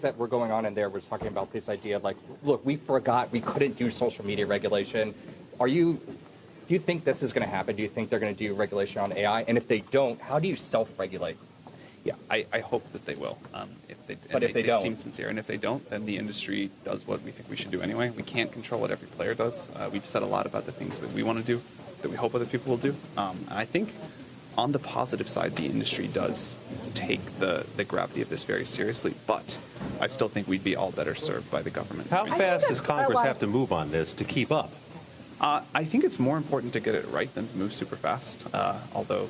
that were going on in there was talking about this idea of like, look, we forgot we couldn't do social media regulation. Do you think this is going to happen? Do you think they're going to do regulation on AI? And if they don't, how do you self-regulate? Yeah, I hope that they will. If they don't, seem sincere, and if they don't, then the industry does what we think we should do anyway. We can't control what every player does. We've said a lot about the things that we want to do, that we hope other people will do. And I think on the positive side, the industry does take the gravity of this very seriously, but I still think we'd be all better served by the government. How fast does Congress have to move on this to keep up? I think it's more important to get it right than to move super fast, although,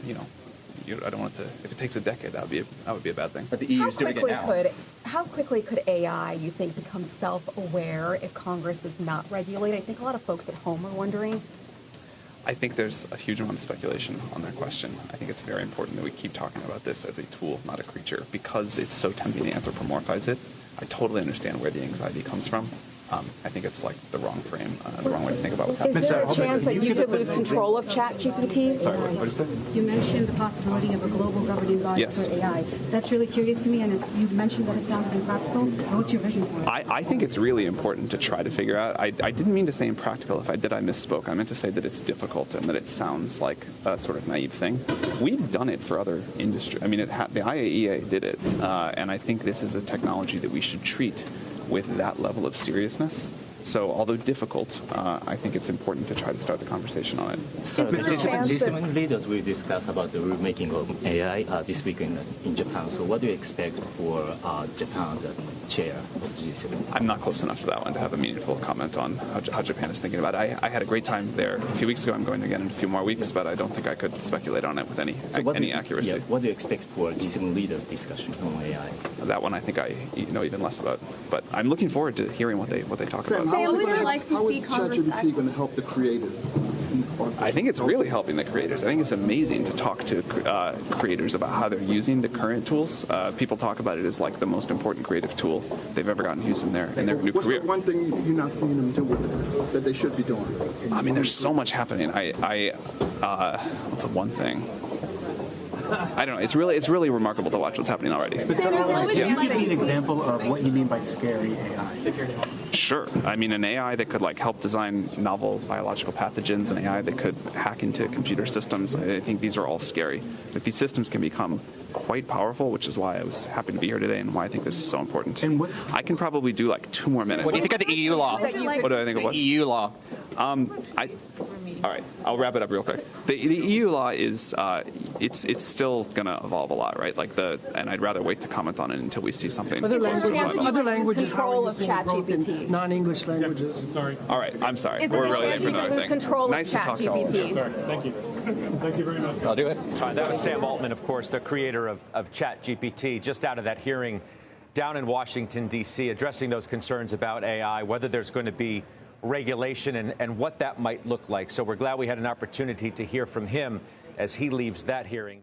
I don't want to. If it takes a decade, that would be a bad thing. But the EU's doing it now. How quickly could AI, you think, become self-aware if Congress does not regulate? I think a lot of folks at home are wondering. I think there's a huge amount of speculation on that question. I think it's very important that we keep talking about this as a tool, not a creature, because it's so tempting to anthropomorphize it. I totally understand where the anxiety comes from. I think it's like the wrong frame, the wrong way to think about what's happening. Is there a chance that you could lose control of ChatGPT? Sorry, what did you say? You mentioned the possibility of a global governing body for AI. That's really curious to me, and you mentioned that it sounded impractical. What's your vision for it? I think it's really important to try to figure out. I didn't mean to say impractical. If I did, I misspoke. I meant to say that it's difficult and that it sounds like a sort of naive thing. We've done it for other industries. I mean, the IAEA did it, and I think this is a technology that we should treat with that level of seriousness. So, although difficult, I think it's important to try to start the conversation on it. So, the G7 leaders will discuss about the rulemaking of AI this week in Japan. So, what do you expect for Japan as a chair of the G7? I'm not close enough to that one to have a meaningful comment on how Japan is thinking about it. I had a great time there a few weeks ago. I'm going again in a few more weeks, but I don't think I could speculate on it with any accuracy. Yeah, what do you expect for G7 leaders discussion on AI? That one I think I know even less about, but I'm looking forward to hearing what they talk about. How is ChatGPT going to help the creators? I think it's really helping the creators. I think it's amazing to talk to creators about how they're using the current tools. People talk about it as like the most important creative tool they've ever gotten used in their new What's career. the one thing you're not seeing them do with it that they should be doing? I mean, there's so much happening. What's the one thing? I don't know. It's really remarkable to watch what's happening already. Can you give me an example of what you mean by scary AI? Sure. I mean, an AI that could help design novel biological pathogens, an AI that could hack into computer systems. I think these are all scary. But these systems can become quite powerful, which is why I was happy to be here today and why I think this is so important. And I can probably do 2 more minutes. What do you think of the EU law? What do I think of what? The EU law. All right, I'll wrap it up real quick. The EU law is it's still going to evolve a lot, right? And I'd rather wait to comment on it until we see something. Other languages, control of ChatGPT. Non-English languages. Sorry. All right, I'm sorry. We're really late for another thing. Nice to talk to all of you. Sorry. Thank you. Thank you very much. I'll do it. All right, that was Sam Altman, of course, the creator of ChatGPT, just out of that hearing down in Washington, D.C., addressing those concerns about AI, whether there's going to be regulation and what that might look like. So we're glad we had an opportunity to hear from him as he leaves that hearing.